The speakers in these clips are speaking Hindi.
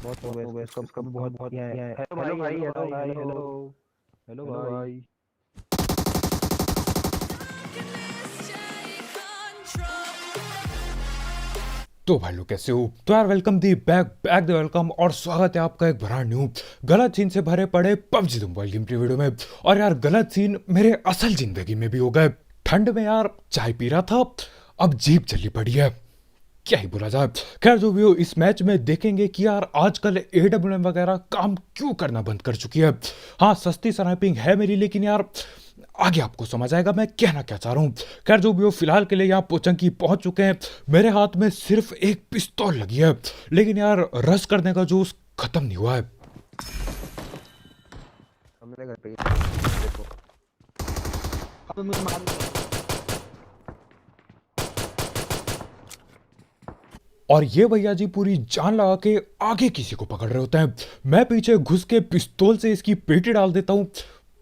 बहुत हो गया इसका भी बहुत बहुत किया है। हेलो भाई, हेलो भाई, हेलो हेलो हेलो भाई। भाई। तो भाई लोग कैसे हो? तो यार welcome the back back the welcome और स्वागत है आपका एक ब्रांड न्यू गलत सीन से भरे पड़े पबजी द मोबाइल गेम की वीडियो में। और यार गलत सीन मेरे असल जिंदगी में भी हो गए। ठंड में यार चाय पी रहा था, अब जीभ चली पड़ी है, क्या ही बोला जाए। खैर जो भी हो, इस मैच में देखेंगे कि यार आजकल एडब्ल्यूएम वगैरह काम क्यों करना बंद कर चुकी है। हाँ सस्ती स्नाइपिंग है मेरी, लेकिन यार आगे आपको समझ आएगा मैं कहना क्या चाह रहा हूँ। खैर जो भी हो, फिलहाल के लिए यहाँ पोचंकी पहुंच चुके हैं। मेरे हाथ में सिर्फ एक पिस्तौल लगी है, लेकिन यार रश करने का जोश खत्म नहीं हुआ है। हमने घर पे ही देखो। अब मुझे मार दिया। और ये भैया जी पूरी जान लगा के आगे किसी को पकड़ रहे होते हैं। मैं पीछे घुस के पिस्तौल से इसकी पेटी डाल देता हूँ।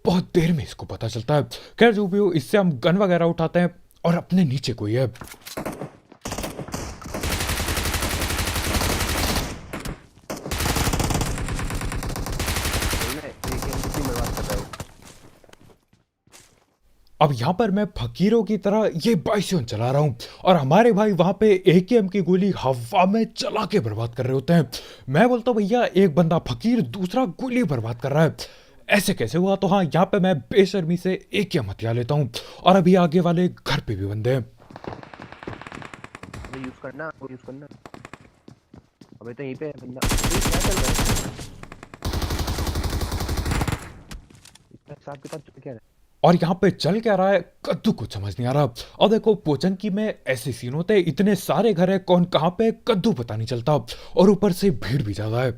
बहुत देर में इसको पता चलता है। खैर जो भी हो, इससे हम गन वगैरह उठाते हैं और अपने नीचे कोई है। हमने एक कितनी बर्बाद कर रहा है। अब यहाँ पर मैं फकीरों की तरह ये बाइसियन चला रहा हूँ और हमारे भाई वहां पे एकेएम की गोली हवा में चला के बर्बाद कर रहे होते हैं। मैं बोलता हूँ भैया एक बंदा फकीर दूसरा गोली बर्बाद कर रहा है, ऐसे कैसे हुआ? तो हाँ यहाँ पे मैं बेशर्मी से एकेएम हथिया लेता हूँ और अभी आगे वाले घर पे भी बंदे हैं। अबे यूज करना, वो यूज करना। अबे तो यहीं पे है बंदा। अबे क्या चल रहा है? इसका हिसाब किताब चल क्या रहा है? और यहाँ पे चल क्या रहा है कद्दू कुछ समझ नहीं आ रहा। और देखो पोचनकी में ऐसे सीन होते हैं, इतने सारे घर है, कौन कहाँ पे कद्दू पता नहीं चलता, और ऊपर से भीड़ भी ज्यादा है।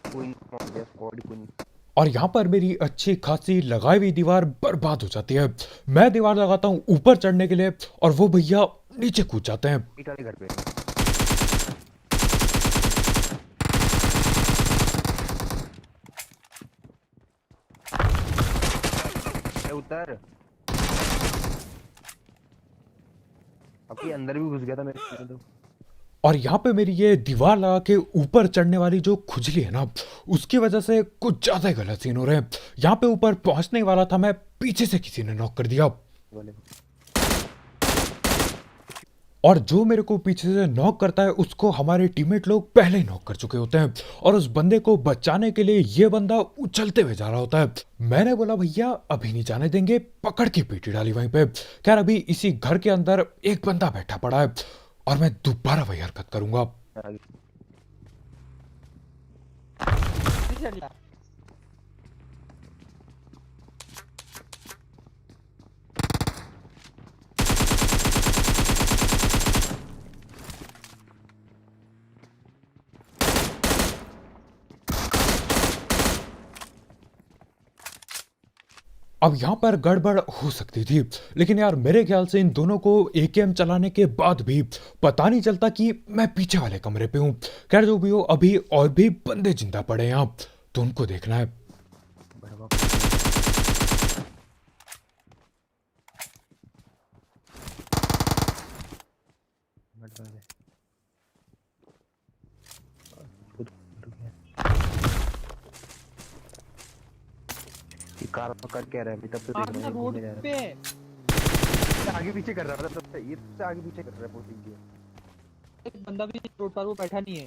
कोई नहीं गया, स्क्वाड कोई नहीं। और यहाँ पर मेरी अच्छी खासी लगाई हुई दीवार बर्बाद हो जाती है। मैं दीवार लगाता हूँ ऊपर चढ़ने के लिए और वो भैया नीचे कूद जाते हैं। ईट वाले घर पे। ए, उतर। अब ये अंदर भी घुस गया था मेरे तो। और यहाँ पे मेरी ये दीवार लगा के ऊपर चढ़ने वाली जो खुजली है ना, उसकी वजह से कुछ ज्यादा ही गलत सीन हो रहे हैं। यहाँ पे ऊपर पहुंचने वाला था मैं, पीछे से किसी ने नॉक कर दिया। वाले और जो मेरे को पीछे से नॉक करता है उसको हमारे टीममेट लोग पहले ही नॉक कर चुके होते हैं और उस बंदे को बचाने के लिए ये बंदा उछलते हुए जा रहा होता है। मैंने बोला भैया अभी नहीं जाने देंगे, पकड़ के पीटी डाली वहीं पे। खैर अभी इसी घर के अंदर एक बंदा बैठा पड़ा है और मैं दोबारा वही हरकत करूंगा। आगे। नहीं चल रहा। अब यहाँ पर गड़बड़ हो सकती थी, लेकिन यार मेरे ख्याल से इन दोनों को एकेएम चलाने के बाद भी पता नहीं चलता कि मैं पीछे वाले कमरे पे हूँ। खैर जो भी हो, अभी और भी बंदे जिंदा पड़े हैं यहाँ, तो उनको देखना है। बर्बाद। मत कर दे। खुद रुक गया। ये कार पकड़ के आ रहा है अभी तब तो देख मारना रहा है रोड घूमने जा रहा पे। है। आगे पीछे कर रहा था तब से, ये सबसे आगे पीछे कर रहा है पोचिंग की। एक बंदा भी रोड पर वो बैठा नहीं है।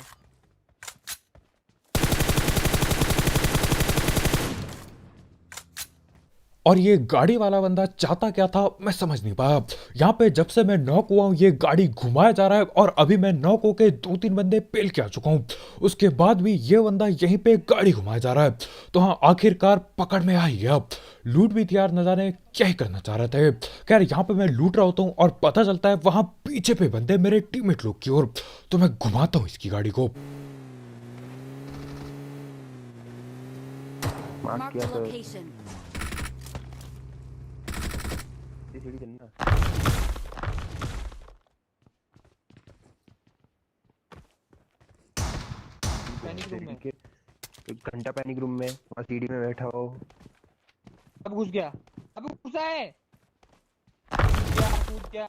और ये गाड़ी वाला बंदा चाहता क्या था मैं समझ नहीं पाया। यहाँ पे जब से मैं नॉक हुआ हूँ ये गाड़ी घुमाया जा रहा है और अभी मैं नॉक होके 2-3 बंदे पेल के आ चुका हूँ, उसके बाद भी ये बंदा यहीं पे गाड़ी घुमाया जा रहा है। तो हाँ आखिरकार पकड़ में आ ही गया। लूट भी थी यार, न जाने क्या ही करना चाह रहे थे। खैर यहाँ पे मैं लूट रहा होता हूँ और पता चलता है वहां पीछे पे बंदे मेरे टीममेट लोग की ओर। तो मैं घुमाता हूँ इसकी गाड़ी को। मार्क Mark किया the तो location. सीढ़ी चलना। पैनिक रूम में। एक घंटा पैनिक रूम में और सीढ़ी में बैठा हो। अब घुस गया। अब घुसा है। कूद गया।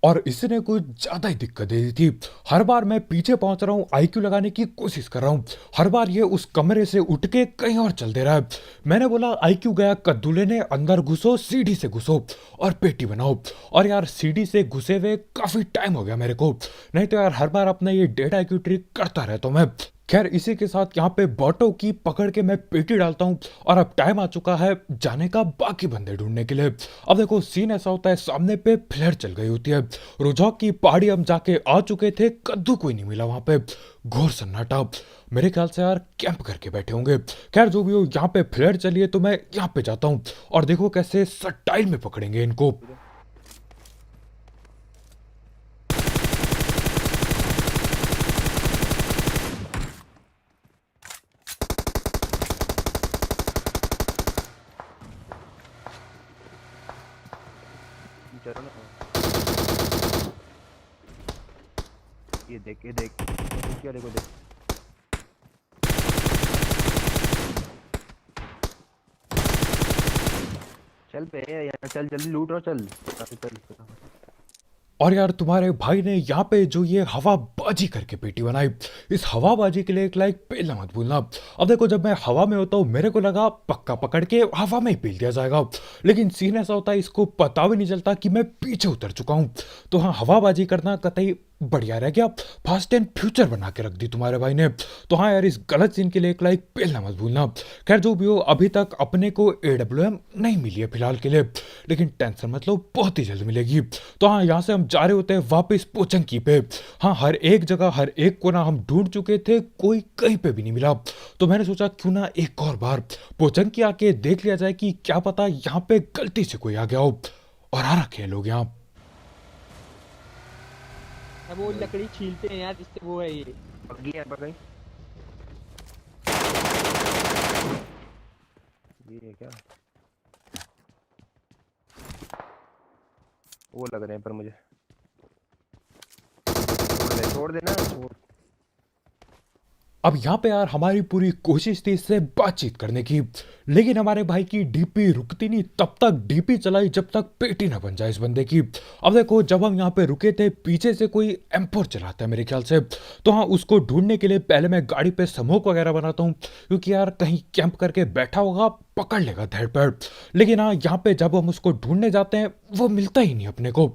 और इसने कुछ ज्यादा ही दिक्कत दे दी थी। हर बार मैं पीछे पहुंच रहा हूँ, आईक्यू लगाने की कोशिश कर रहा हूँ, हर बार ये उस कमरे से उठ के कहीं और चल दे रहा है। मैंने बोला आईक्यू गया कद्दू लेने, अंदर घुसो, सीढ़ी से घुसो और पेटी बनाओ। और यार सीढ़ी से घुसे हुए काफी टाइम हो गया मेरे को, नहीं तो यार हर बार अपना ये डेड आईक्यू ट्रिक करता रहता हूँ मैं। खैर इसी के साथ यहाँ पे बॉटो की पकड़ के मैं पेटी डालता हूँ और अब टाइम आ चुका है जाने का बाकी बंदे ढूंढने के लिए। अब देखो सीन ऐसा होता है, सामने पे फ्लेयर चल गई होती है, रुझाक की पहाड़ी हम जाके आ चुके थे, कद्दू कोई नहीं मिला वहां पे, घोर सन्नाटा। मेरे ख्याल से यार कैंप करके बैठे होंगे। खैर जो भी हो, यहाँ पे फ्लेयर चलिए तो मैं यहाँ पे जाता हूँ और देखो कैसे स्टाइल में पकड़ेंगे इनको। चलो ना, ये देख, ये देख, क्या देखो देख। चल पे यहाँ, चल जल्दी लूट और चल चल। और यार तुम्हारे भाई ने यहाँ पे जो ये हवाबाजी करके पेटी बनाई, इस हवाबाजी के लिए एक लाइक पेलना मत भूलना। अब देखो जब मैं हवा में होता हूँ मेरे को लगा पक्का पकड़ के हवा में ही पेल दिया जाएगा, लेकिन सीन ऐसा होता है इसको पता भी नहीं चलता कि मैं पीछे उतर चुका हूँ। तो हाँ, हवाबाजी करना कतई बढ़िया रह गया, फास्ट एंड फ्यूचर बना के रख दी तुम्हारे भाई ने। तो हाँ यार, इस गलत सीन के लिए एक लाइक पेलना मत भूलना। खैर जो भी हो, अभी तक अपने को AWM नहीं मिली है फिलहाल के लिए, लेकिन टेंशन मत लो, बहुत ही जल्द मिलेगी। तो हाँ, यहाँ से हम जा रहे होते हैं वापस पोचंकी पे। हाँ, हर एक जगह हर एक कोना हम ढूंढ चुके थे, कोई कहीं पे भी नहीं मिला। तो मैंने सोचा क्यों ना एक और बार पोचंकी आके देख लिया जाए कि क्या पता यहाँ पे गलती से कोई आ गया हो। और आ रखे हैं लोग यहाँ। अब वो लकड़ी छीलते हैं यार, जिससे वो है ये बग्गी है पर कहीं, ये है क्या, वो लग रहे हैं पर मुझे। छोड़ देना, छोड़। अब यहाँ पे यार हमारी पूरी कोशिश थी इससे बातचीत करने की, लेकिन हमारे भाई की डीपी रुकती नहीं, तब तक डीपी चलाई जब तक पेटी ना बन जाए इस बंदे की। अब देखो जब हम यहाँ पे रुके थे, पीछे से कोई M4 चलाता है मेरे ख्याल से। तो हाँ, उसको ढूंढने के लिए पहले मैं गाड़ी पे स्मोक वगैरह बनाता हूँ, क्योंकि यार कहीं कैंप करके बैठा होगा, पकड़ लेगा धड़ पैर। लेकिन हाँ, यहाँ पे जब हम उसको ढूंढने जाते हैं वो मिलता ही नहीं अपने को,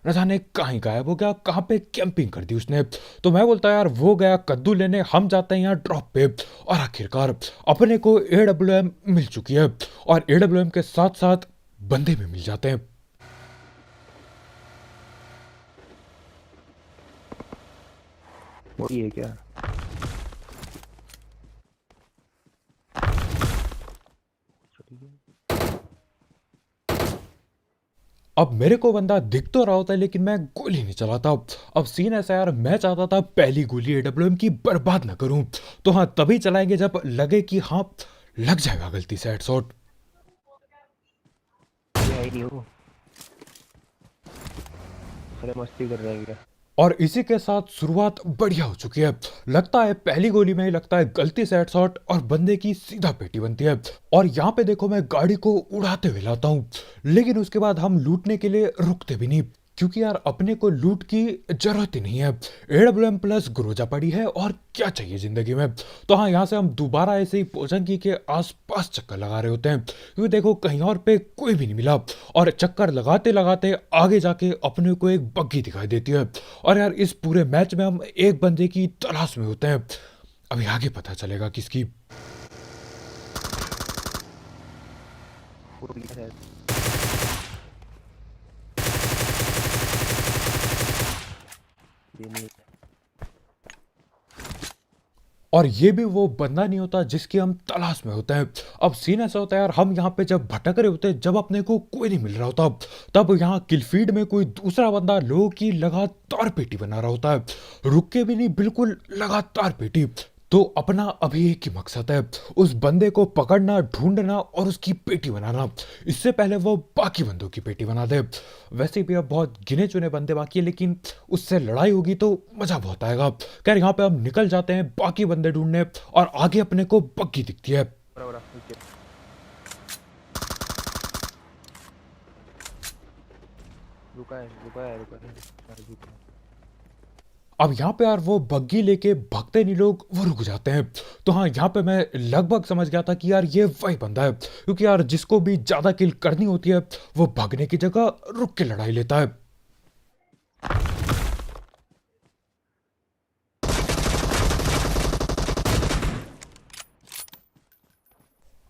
न जाने कहीं गायब हो गया, कहाँ पे कैंपिंग कर दी उसने। तो मैं बोलता यार वो गया कद्दू लेने, हम जाते हैं यहाँ ड्रॉप पे। और आखिरकार अपने को AWM मिल चुकी है, और AWM के साथ साथ बंदे भी मिल जाते हैं। वही है क्या, अब मेरे को बंदा दिख तो रहा होता है, लेकिन मैं गोली नहीं चलाता। अब सीन ऐसा यार, मैं चाहता था पहली गोली AWM की बर्बाद ना करूं। तो हाँ, तभी चलाएंगे जब लगे कि हाँ लग जाएगा गलती से हेडशॉट। ये है ही नहीं वो, अरे मस्ती कर रहे हैं क्या। और इसी के साथ शुरुआत बढ़िया हो चुकी है। लगता है पहली गोली में ही लगता है गलती से हेडशॉट और बंदे की सीधा पेटी बनती है। और यहाँ पे देखो मैं गाड़ी को उड़ाते हुए लाता हूँ, लेकिन उसके बाद हम लूटने के लिए रुकते भी नहीं, क्योंकि यार अपने को लूट की जरूरत ही नहीं है। AWM प्लस ग्रोजा पड़ी है, और क्या चाहिए जिंदगी में। तो हाँ, यहाँ से हम दोबारा ऐसे ही पोचंकी के आसपास चक्कर लगा रहे होते हैं, क्योंकि देखो कहीं और पे कोई भी नहीं मिला। और चक्कर लगाते लगाते आगे जाके अपने को एक बग्गी दिखाई देती है। और यार इस पूरे मैच में हम एक बंदे की तलाश में होते हैं, अभी आगे पता चलेगा किसकी। वो लिखा है। ये नहीं, और ये भी वो बंदा नहीं होता जिसकी हम तलाश में होते हैं। अब सीन ऐसा होता है यार, हम यहाँ पे जब भटक रहे होते हैं, जब अपने को कोई नहीं मिल रहा होता, तब यहाँ किलफीड में कोई दूसरा बंदा लोगों की लगातार पेटी बना रहा होता है, रुक के भी नहीं, बिल्कुल लगातार पेटी। तो अपना अभी एक ही मकसद है, उस बंदे को पकड़ना, ढूंढना और उसकी पेटी बनाना, इससे पहले वो बाकी बंदों की पेटी बना दे। वैसे भी अब बहुत गिने चुने बंदे बाकी है, लेकिन उससे लड़ाई होगी तो मजा बहुत आएगा। खैर यहाँ पे हम निकल जाते हैं बाकी बंदे ढूंढने, और आगे अपने को बग्गी दिखती है। बड़ा बड़ा नीचे। रुका है। अब यहाँ पे यार वो बग्गी लेके भगते नहीं लोग, वो रुक जाते हैं। तो हाँ, यहाँ पे मैं लगभग समझ गया था कि यार ये वही बंदा है, क्योंकि यार जिसको भी ज्यादा किल करनी होती है वो भागने की जगह रुक के लड़ाई लेता है।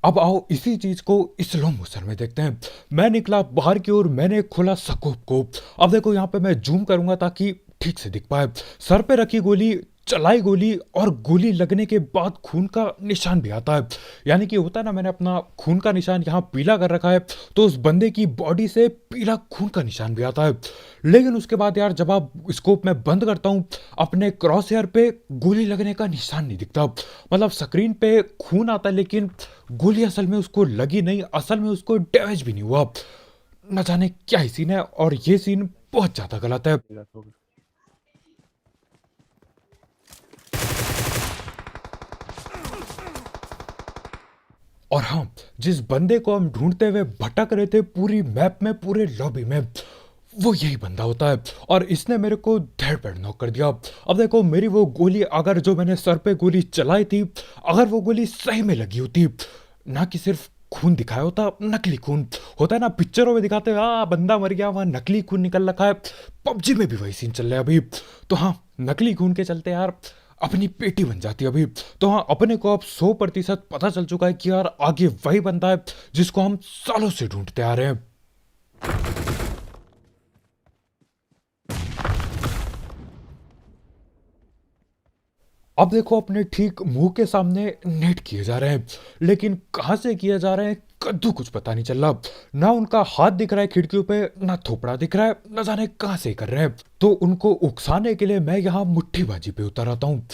अब आओ इसी चीज को स्लो मोशन में देखते हैं। मैं निकला बाहर की ओर, मैंने खोला स्कोप को। अब देखो यहाँ पे मैं जूम करूंगा ताकि ठीक से दिख पाए। सर पे रखी गोली, चलाई गोली, और गोली लगने के बाद खून का निशान भी आता है। यानी कि होता है ना, मैंने अपना खून का निशान यहाँ पीला कर रखा है, तो उस बंदे की बॉडी से पीला खून का निशान भी आता है। लेकिन उसके बाद यार जब आप स्कोप में बंद करता हूँ, अपने क्रॉस हेयर पे गोली लगने का निशान नहीं दिखता। मतलब स्क्रीन पे खून आता है, लेकिन गोली असल में उसको लगी नहीं, असल में उसको डैमेज भी नहीं हुआ। न जाने क्या ही सीन है, और ये सीन बहुत ज्यादा गलत है। और हाँ, जिस बंदे को हम ढूंढते हुए भटक रहे थे पूरी मैप में, पूरे लॉबी में, वो यही बंदा होता है, और इसने मेरे को धड़ पैड़ नॉक कर दिया। अब देखो मेरी वो गोली, अगर जो मैंने सर पे गोली चलाई थी, अगर वो गोली सही में लगी होती, ना कि सिर्फ खून दिखाया होता, नकली खून होता है ना, पिक्चरों में दिखाते हैं बंदा मर गया, वहां नकली खून निकल रखा है, पबजी में भी वही सीन चल रहा है अभी। तो हाँ, नकली खून के चलते यार अपनी पेटी बन जाती है अभी। तो हाँ, अपने को अब 100% पता चल चुका है कि यार आगे वही बंदा है जिसको हम सालों से ढूंढते आ रहे हैं। अब देखो अपने ठीक मुंह के सामने नेट किए जा रहे हैं, लेकिन कहां से किए जा रहे हैं कद्दू कुछ पता नहीं चल रहा। ना उनका हाथ दिख रहा है खिड़कियों पे, ना थोपड़ा दिख रहा है, न जाने कहां से कर रहे हैं। तो उनको उकसाने के लिए मैं यहाँ मुट्ठीबाजी पे उतर आता हूँ,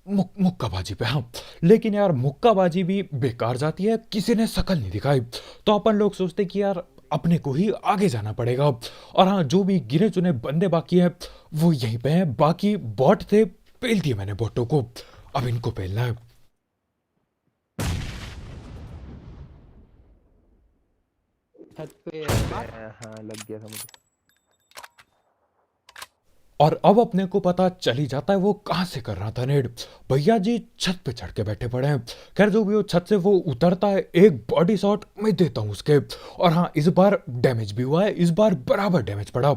मुक्काबाजी पे। हाँ, लेकिन यार मुक्काबाजी भी बेकार जाती है, किसी ने शकल नहीं दिखाई। तो अपन लोग सोचते कि यार अपने को ही आगे जाना पड़ेगा। और हाँ, जो भी गिने चुने बंदे बाकी हैं वो यहीं पे हैं, बाकी बॉट थे, पेल दिए मैंने बॉटों को, अब इनको पेलना है। छत पे हाँ लग गया था मुझे। और अब अपने को पता चल ही जाता है वो कहां से कर रहा था नेड। भैया जी छत पे चढ़ के बैठे पड़े हैं। खैर जो भी हो, छत से वो उतरता है, एक बॉडी शॉट मैं देता हूं उसके, और हाँ इस बार डैमेज भी हुआ है, इस बार बराबर डैमेज पड़ा।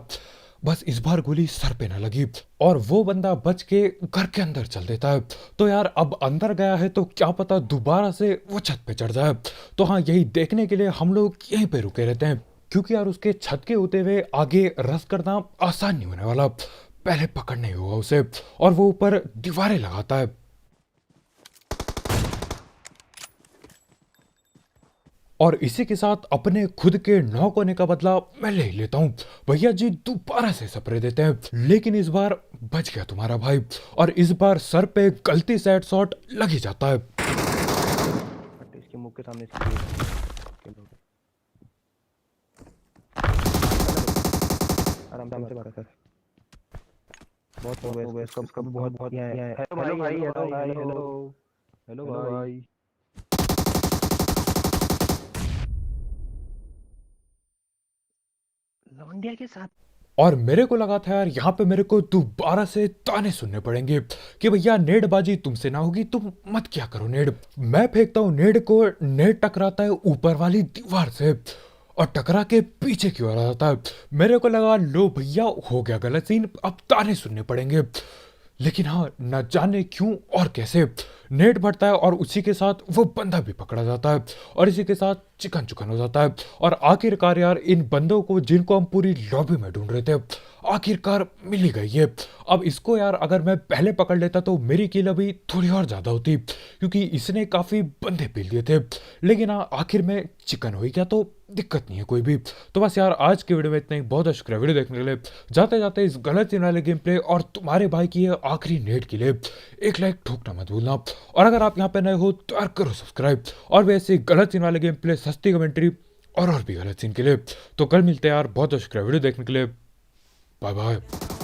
बस इस बार गोली सर पे ना लगी, और वो बंदा बच के घर के अंदर चल देता है। तो यार अब अंदर गया है तो क्या पता दोबारा से वो छत पे चढ़ जाए। तो हाँ, यही देखने के लिए हम लोग यहीं पे रुके रहते हैं, क्योंकि यार उसके छत के होते हुए आगे रस करना आसान नहीं होने वाला। पहले पकड़ना ही होगा उसे, और वो ऊपर दीवारें लगाता है। और इसी के साथ अपने खुद के नॉक होने का बदला मैं ले लेता हूं। भैया जी दोबारा से स्प्रे देते हैं, लेकिन इस बार बच गया तुम्हारा भाई, और इस बार सर पे गलती से हेडशॉट लग ही जाता है। इसके मुंह के सामने आराम से बात कर। बहुत हो गया इसका बहुत है। हेलो भाई, हेलो भाई। लौंडिया के साथ। और मेरे को लगा था यार यहाँ पे मेरे को दोबारा से ताने सुनने पड़ेंगे कि भैया नेडबाजी तुमसे ना होगी, तुम मत क्या करो नेड। मैं फेंकता हूँ नेड को, नेड टकराता है ऊपर वाली दीवार से, और टकरा के पीछे की ओर आ जाता है। मेरे को लगा लो भैया हो गया गलत सीन, अब ताने सुनने पड़ेंगे। लेकिन हाँ, न जाने क्यों और कैसे नेट बढ़ता है, और उसी के साथ वो बंदा भी पकड़ा जाता है, और इसी के साथ चिकन चुकन हो जाता है। और आखिरकार यार इन बंदों को, जिनको हम पूरी लॉबी में ढूंढ रहे थे, आखिरकार मिल ही गई है। अब इसको यार अगर मैं पहले पकड़ लेता तो मेरी किल अभी थोड़ी और ज़्यादा होती, क्योंकि इसने काफ़ी बंदे पील दिए थे। लेकिन हाँ, आखिर में चिकन हो ही गया तो दिक्कत नहीं है कोई भी। तो बस यार आज के वीडियो में इतना ही। बहुत बहुत शुक्रिया वीडियो देखने के लिए। जाते जाते इस गलत सीन वाले गेम प्ले और तुम्हारे भाई की ये आखिरी नेट के लिए एक लाइक ठोकना मत भूलना। और अगर आप यहाँ पे नए हो तो यार करो सब्सक्राइब। और वैसे गलत सीन वाले गेम प्ले, सस्ती कमेंट्री और भी गलत सीन के लिए तो कल मिलते हैं यार। बहुत बहुत शुक्रिया वीडियो देखने के लिए। Bye bye.